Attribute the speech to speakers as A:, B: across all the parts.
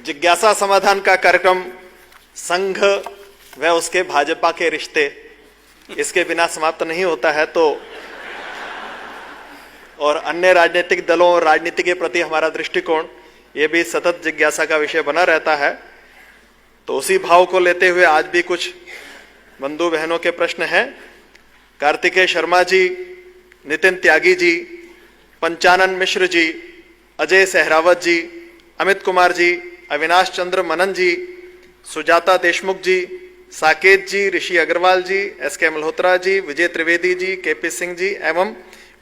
A: जिज्ञासा समाधान का कार्यक्रम संघ व उसके भाजपा के रिश्ते, इसके बिना समाप्त नहीं होता है। तो और अन्य राजनीतिक दलों और राजनीति के प्रति हमारा दृष्टिकोण, ये भी सतत जिज्ञासा का विषय बना रहता है। तो उसी भाव को लेते हुए आज भी कुछ बंधु बहनों के प्रश्न हैं। कार्तिकेय शर्मा जी, नितिन त्यागी जी, पंचानन मिश्र जी, अजय सहरावत जी, अमित कुमार जी, अविनाश चंद्र मनन जी, सुजाता देशमुख जी, साकेत जी, ऋषि अग्रवाल जी, एसके मल्होत्रा जी, विजय त्रिवेदी जी, केपी सिंह जी एवं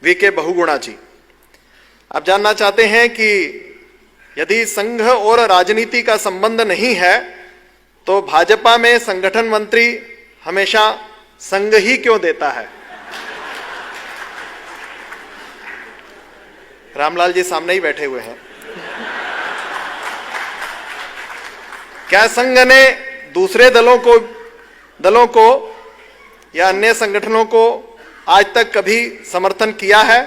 A: वीके बहुगुणा जी। आप जानना चाहते हैं कि यदि संघ और राजनीति का संबंध नहीं है तो भाजपा में संगठन मंत्री हमेशा संघ ही क्यों देता है। रामलाल जी सामने ही बैठे हुए हैं। क्या संघ ने दूसरे दलों को या अन्य संगठनों को आज तक कभी समर्थन किया है?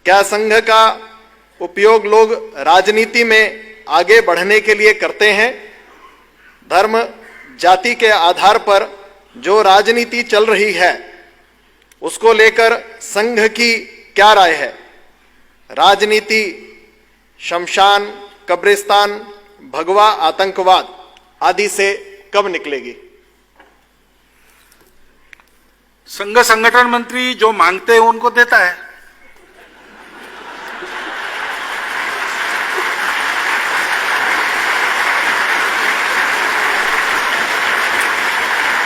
A: क्या संघ का उपयोग लोग राजनीति में आगे बढ़ने के लिए करते हैं? धर्म जाति के आधार पर जो राजनीति चल रही है उसको लेकर संघ की क्या राय है? राजनीति शमशान, कब्रिस्तान, भगवा आतंकवाद आदि से कब निकलेगी?
B: संघ संगठन मंत्री जो मांगते हैं उनको देता है।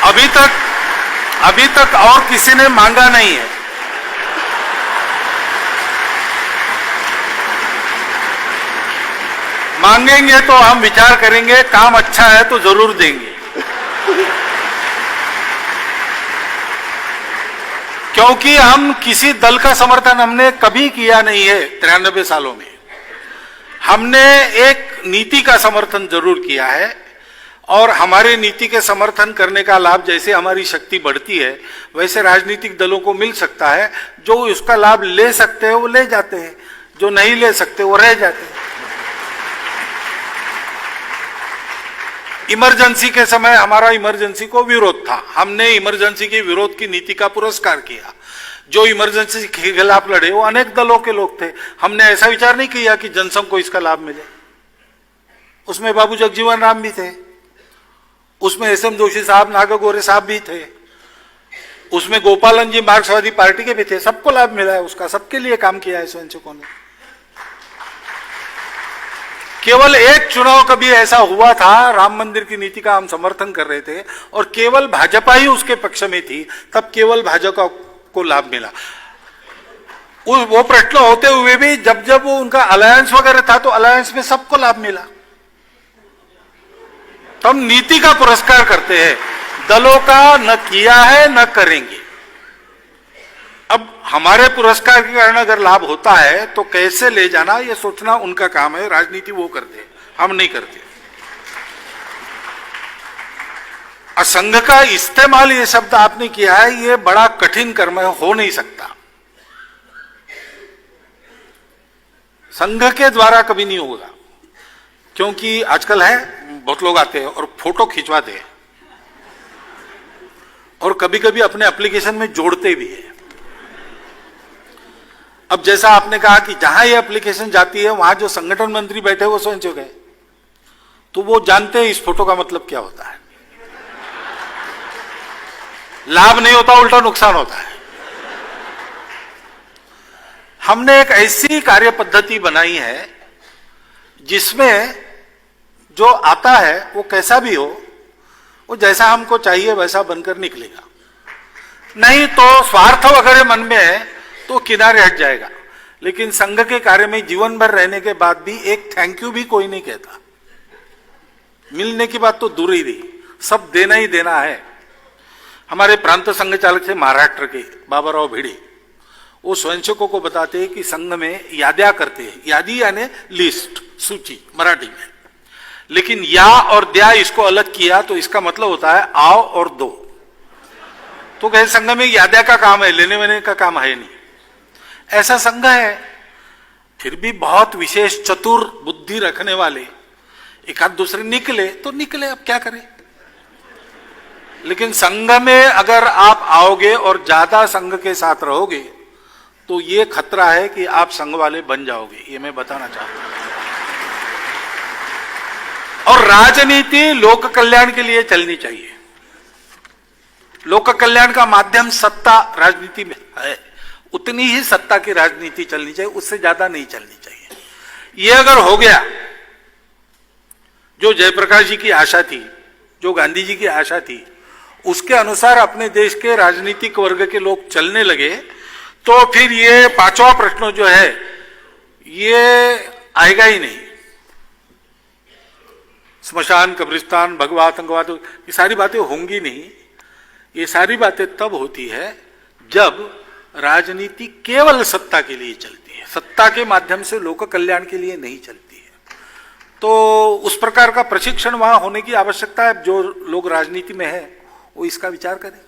B: अभी तक और किसी ने मांगा नहीं है। मांगेंगे तो हम विचार करेंगे, काम अच्छा है तो जरूर देंगे। क्योंकि हम किसी दल का समर्थन हमने कभी किया नहीं है 93 सालों में। हमने एक नीति का समर्थन जरूर किया है और हमारे नीति के समर्थन करने का लाभ जैसे हमारी शक्ति बढ़ती है वैसे राजनीतिक दलों को मिल सकता है। जो उसका लाभ ले सकते हैं वो ले जाते हैं, जो नहीं ले सकते वो रह जाते हैं। इमरजेंसी के समय हमारा इमरजेंसी को विरोध था, हमने इमरजेंसी के विरोध की नीति का पुरस्कार किया। जो इमरजेंसी के खिलाफ लड़े वो अनेक दलों के लोग थे। हमने ऐसा विचार नहीं किया कि जनसंघ को इसका लाभ मिले। उसमें बाबू जगजीवन राम भी थे, उसमें एसएम जोशी साहब, नागागोरे साहब भी थे, उसमें गोपालन जी मार्क्सवादी पार्टी के भी थे। सबको लाभ मिला है उसका, सबके लिए काम किया है स्वयंसेवकों ने। केवल एक चुनाव कभी ऐसा हुआ था, राम मंदिर की नीति का हम समर्थन कर रहे थे और केवल भाजपा ही उसके पक्ष में थी, तब केवल भाजपा को लाभ मिला। वो प्रश्न होते हुए भी जब वो उनका अलायंस वगैरह था तो अलायंस में सबको लाभ मिला। तो हम नीति का पुरस्कार करते हैं, दलों का न किया है न करेंगे। अब हमारे पुरस्कार के कारण अगर लाभ होता है तो कैसे ले जाना ये सोचना उनका काम है। राजनीति वो करते हैं, हम नहीं करते। असंघ का इस्तेमाल ये शब्द आपने किया है, ये बड़ा कठिन कर्म है, हो नहीं सकता। संघ के द्वारा कभी नहीं होगा, क्योंकि आजकल है बहुत लोग आते हैं और फोटो खिंचवाते हैं और कभी कभी अपने एप्लीकेशन में जोड़ते भी है। अब जैसा आपने कहा कि जहां ये एप्लीकेशन जाती है वहां जो संगठन मंत्री बैठे वो स्वयंसेवक है, तो वो जानते हैं इस फोटो का मतलब क्या होता है। लाभ नहीं होता, उल्टा नुकसान होता है। हमने एक ऐसी कार्य पद्धति बनाई है जिसमें जो आता है वो कैसा भी हो, वो जैसा हमको चाहिए वैसा बनकर निकलेगा। नहीं तो स्वार्थ वगैरह मन में है तो किनारे हट जाएगा। लेकिन संघ के कार्य में जीवन भर रहने के बाद भी एक थैंक यू भी कोई नहीं कहता। मिलने की बात तो दूर ही रही, सब देना ही देना है। हमारे प्रांत संघ चालक थे महाराष्ट्र के बाबाराव भिड़े, वो स्वयंसेवकों को बताते हैं कि संघ में याद्या करते हैं। यादी यानी लिस्ट, सूची मराठी में। लेकिन या और द्या इसको अलग किया तो इसका मतलब होता है आओ और दो। तो कहे संघ में याद्या का काम है, लेने वेने का काम है नहीं। ऐसा संघ है, फिर भी बहुत विशेष चतुर बुद्धि रखने वाले एक आध दूसरे निकले तो निकले, अब क्या करें। लेकिन संघ में अगर आप आओगे और ज्यादा संघ के साथ रहोगे तो ये खतरा है कि आप संघ वाले बन जाओगे, ये मैं बताना चाहता हूं। और राजनीति लोक कल्याण के लिए चलनी चाहिए। लोक कल्याण का माध्यम सत्ता राजनीति में है, उतनी ही सत्ता की राजनीति चलनी चाहिए, उससे ज्यादा नहीं चलनी चाहिए। ये अगर हो गया, जो जयप्रकाश जी की आशा थी, जो गांधी जी की आशा थी, उसके अनुसार अपने देश के राजनीतिक वर्ग के लोग चलने लगे, तो फिर ये पांचवा प्रश्न जो है ये आएगा ही नहीं। स्मशान, कब्रिस्तान, भगवा, आतंकवाद, ये सारी बातें होंगी नहीं। ये सारी बातें तब होती है जब राजनीति केवल सत्ता के लिए चलती है, सत्ता के माध्यम से लोक कल्याण के लिए नहीं चलती है। तो उस प्रकार का प्रशिक्षण वहां होने की आवश्यकता है। जो लोग राजनीति में है वो इसका विचार करें।